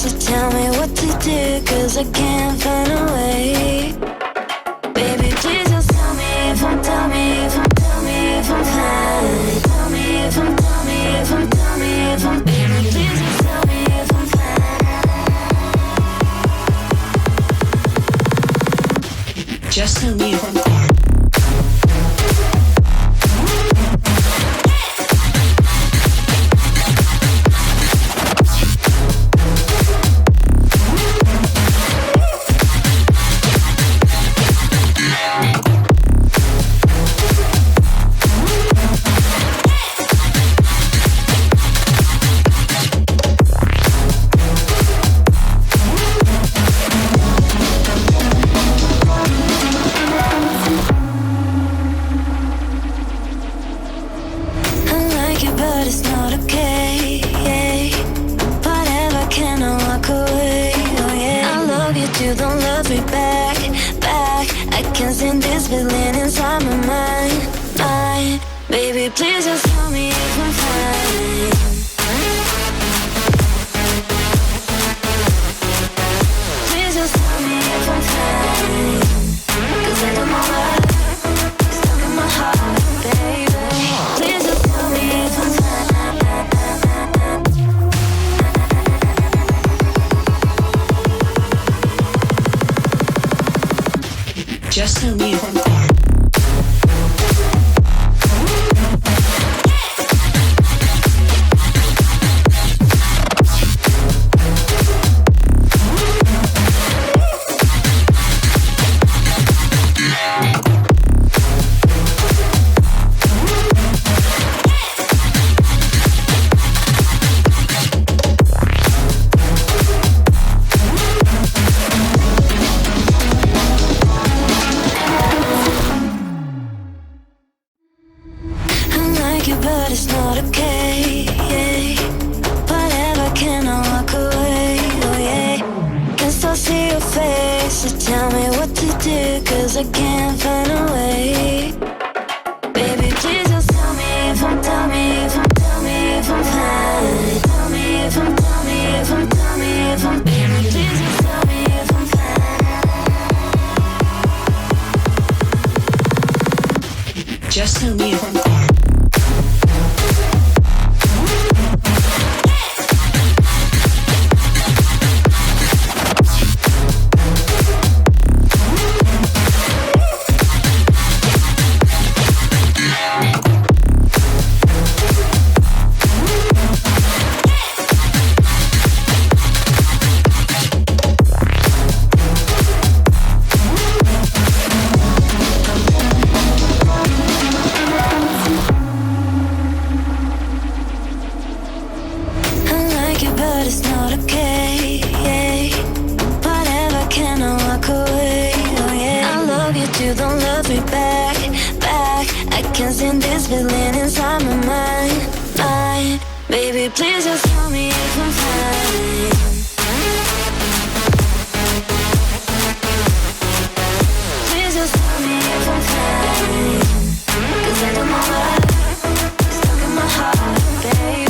so tell me what to do, 'cause I can't find a way. Baby, please just tell me if I'm, tell me if I'm, tell me if I'm fine. Tell me if I'm, tell me if I'm, tell me if I'm, baby, please just tell me if I'm fine. Just tell me if I'm fine. Please just tell me if I'm fine. Please just tell me if I'm fine. 'Cause I know my love is stuck in my heart, baby. Please just tell me if I'm fine. Just tell me if I'm fine. But it's not okay, yeah. Whatever, can I walk away, oh yeah. Can still see your face, so tell me what to do, 'cause I can't find a way. Baby, please just tell me if I'm, tell me if I'm, tell me if I'm fine. Tell me if I'm, tell me if I'm, tell me if I'm, baby, please just tell me if I'm fine. Just tell me if I'm fine. But it's not okay, yeah. Whatever, can I walk away, oh yeah. I love you too, don't love me back, back. I can't stand this feeling inside my mind, mind. Baby, please just tell me if I'm fine. Please just tell me if I'm fine. 'Cause I know my love is stuck in my heart, baby.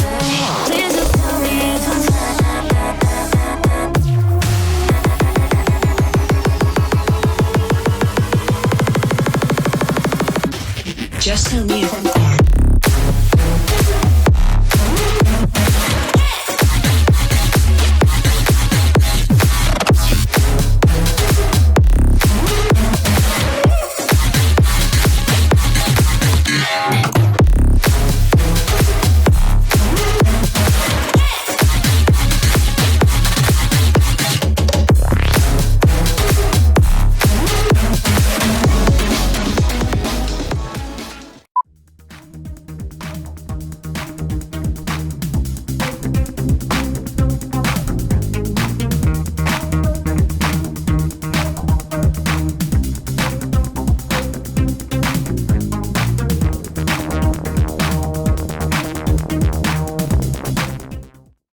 Please just tell me if I'm fine. Just tell me if